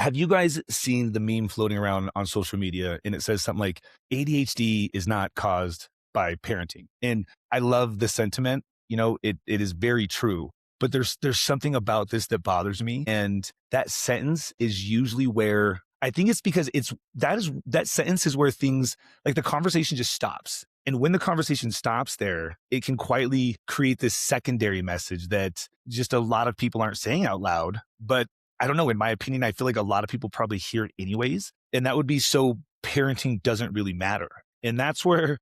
Have you guys seen the meme floating around on social media and it says something like ADHD is not caused by parenting? And I love the sentiment. It is very true. But there's something about this that bothers me. And that sentence is usually where I think it's because that sentence is where things like the conversation just stops. And when the conversation stops there, it can quietly create this secondary message that just a lot of people aren't saying out loud. But I don't know, in my opinion, I feel like a lot of people probably hear it anyways. And that would be so parenting doesn't really matter. And that's where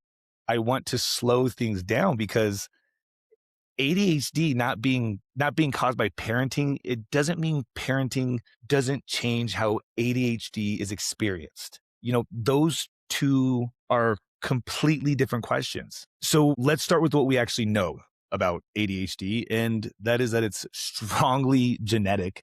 I want to slow things down because ADHD not being caused by parenting, it doesn't mean parenting doesn't change how ADHD is experienced. Those two are completely different questions. So let's start with what we actually know about ADHD, and that is that it's strongly genetic.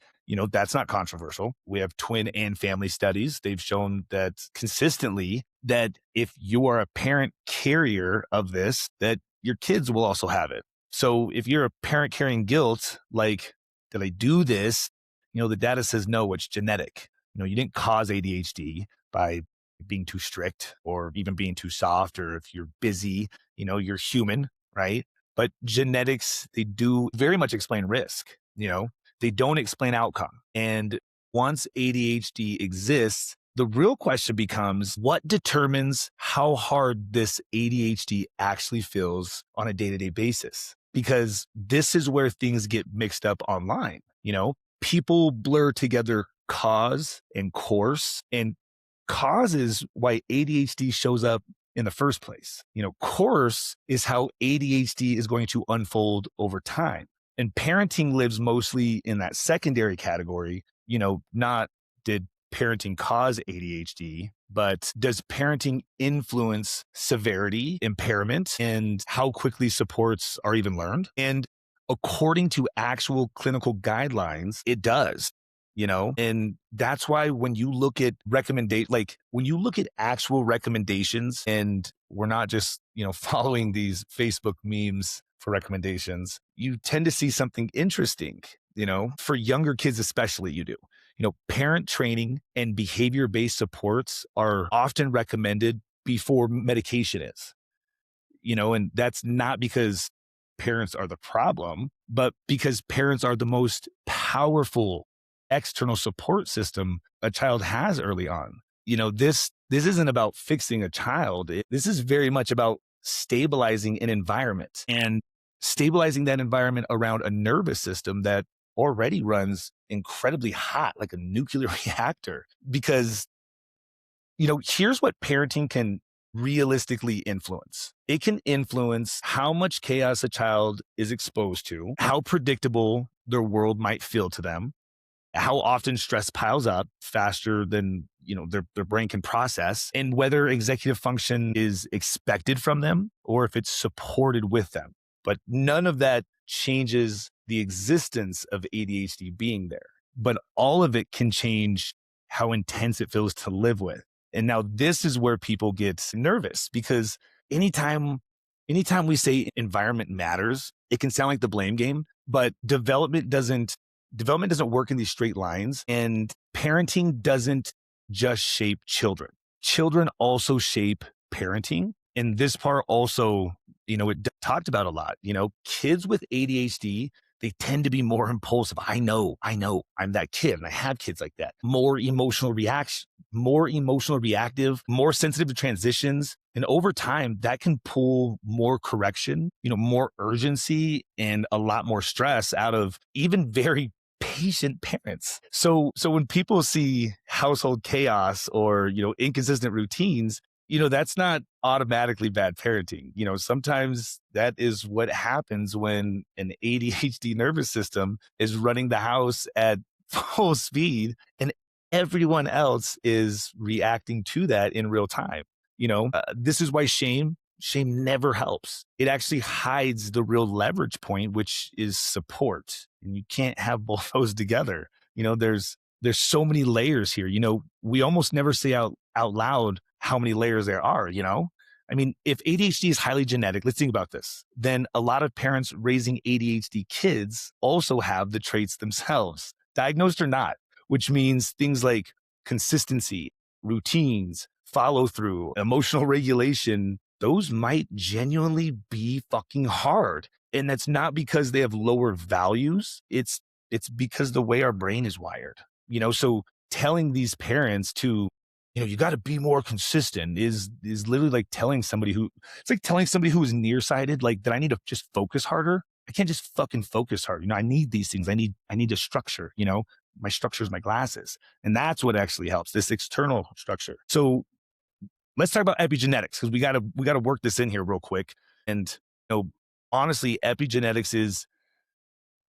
That's not controversial. We have twin and family studies. They've shown that consistently that if you are a parent carrier of this, that your kids will also have it. So if you're a parent carrying guilt, like, did I do this? The data says no, it's genetic. You didn't cause ADHD by being too strict or even being too soft, or if you're busy, you're human, right? But genetics, they do very much explain risk. They don't explain outcome. And once ADHD exists, the real question becomes what determines how hard this ADHD actually feels on a day-to-day basis? Because this is where things get mixed up online. People blur together cause and course, and cause is why ADHD shows up in the first place. Course is how ADHD is going to unfold over time. And parenting lives mostly in that secondary category, not did parenting cause ADHD, but does parenting influence severity, impairment, and how quickly supports are even learned? And according to actual clinical guidelines, it does. And that's why when you look at when you look at actual recommendations, and we're not just, following these Facebook memes for recommendations, you tend to see something interesting, for younger kids, especially you do. Parent training and behavior-based supports are often recommended before medication is, and that's not because parents are the problem, but because parents are the most powerful external support system a child has early on. This isn't about fixing a child. This is very much about stabilizing an environment and stabilizing that environment around a nervous system that already runs incredibly hot, like a nuclear reactor. Because, here's what parenting can realistically influence. It can influence how much chaos a child is exposed to, how predictable their world might feel to them, how often stress piles up faster than their brain can process, and whether executive function is expected from them or if it's supported with them. But none of that changes the existence of ADHD being there. But all of it can change how intense it feels to live with. And now this is where people get nervous, because anytime we say environment matters, it can sound like the blame game, but development doesn't work in these straight lines, and parenting doesn't just shape children. Children also shape parenting. And this part also, it talked about a lot. Kids with ADHD, they tend to be more impulsive. I know, I'm that kid and I have kids like that. More emotional reaction, more emotional reactive, more sensitive to transitions. And over time, that can pull more correction, more urgency, and a lot more stress out of even very patient parents. So when people see household chaos or, inconsistent routines, that's not automatically bad parenting. Sometimes that is what happens when an ADHD nervous system is running the house at full speed and everyone else is reacting to that in real time. This is why shame never helps. It actually hides the real leverage point, which is support. And you can't have both those together. There's so many layers here. We almost never say out loud how many layers there are, I mean, if ADHD is highly genetic, let's think about this. Then a lot of parents raising ADHD kids also have the traits themselves, diagnosed or not. which means things like consistency, routines, follow through, emotional regulation, those might genuinely be fucking hard. And that's not because they have lower values. It's because the way our brain is wired. So telling these parents to, you got to be more consistent is literally like telling somebody who it's like telling somebody who is nearsighted, like that I need to just focus harder. I can't just fucking focus hard. I need these things. I need a structure, my structure is my glasses. And that's what actually helps, this external structure. So let's talk about epigenetics, because we gotta work this in here real quick. And honestly, epigenetics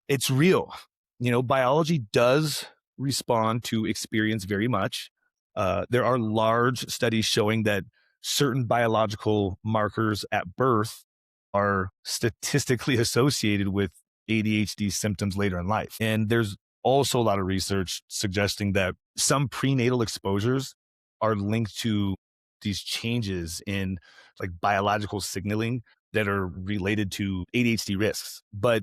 it's real. Biology does respond to experience very much. There are large studies showing that certain biological markers at birth are statistically associated with ADHD symptoms later in life. And there's also a lot of research suggesting that some prenatal exposures are linked to these changes in like biological signaling that are related to ADHD risks. But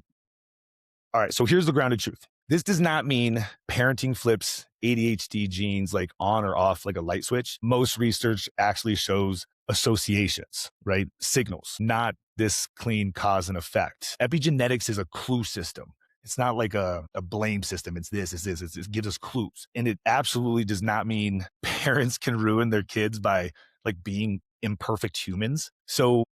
all right, so here's the grounded truth. This does not mean parenting flips ADHD genes like on or off like a light switch. Most research actually shows associations, right? Signals, not this clean cause and effect. Epigenetics is a clue system. It's not like a blame system. It gives us clues. And it absolutely does not mean parents can ruin their kids by like being imperfect humans. So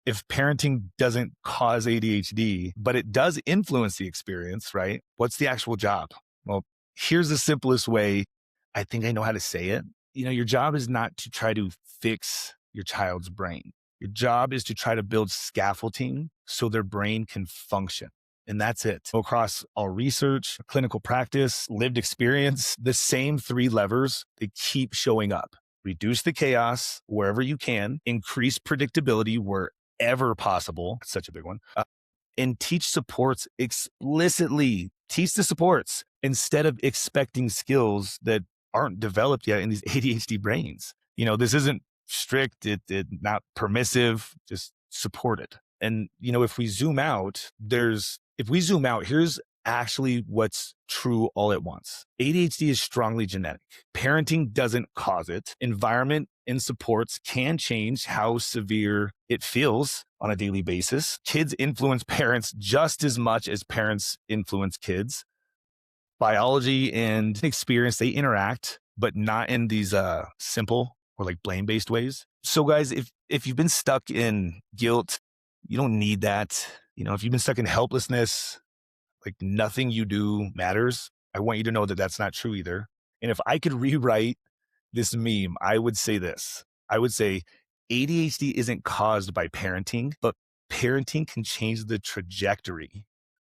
if parenting doesn't cause ADHD, but it does influence the experience, right? What's the actual job? Well, here's the simplest way I think I know how to say it. Your job is not to try to fix your child's brain. Your job is to try to build scaffolding so their brain can function. And that's it. Across all research, clinical practice, lived experience, the same three levers, they keep showing up. Reduce the chaos wherever you can, increase predictability wherever possible. It's such a big one. And teach supports explicitly. Teach the supports instead of expecting skills that aren't developed yet in these ADHD brains. This isn't strict, it not permissive, just supported. And, if we zoom out, here's actually what's true all at once. ADHD is strongly genetic. Parenting doesn't cause it. Environment and supports can change how severe it feels on a daily basis. Kids influence parents just as much as parents influence kids. Biology and experience, they interact, but not in these simple or like blame-based ways. So guys, if you've been stuck in guilt, you don't need that. If you've been stuck in helplessness, like nothing you do matters, I want you to know that that's not true either. And if I could rewrite this meme, I would say this. I would say ADHD isn't caused by parenting, but parenting can change the trajectory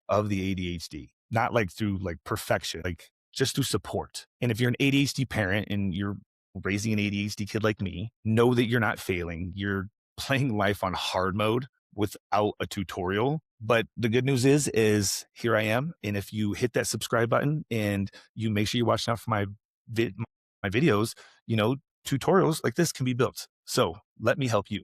of the ADHD, not like through like perfection, like just through support. And if you're an ADHD parent and you're raising an ADHD kid like me, know that you're not failing. You're playing life on hard mode without a tutorial. But the good news is here I am. And if you hit that subscribe button and you make sure you're watching out for my videos, tutorials like this can be built. So let me help you.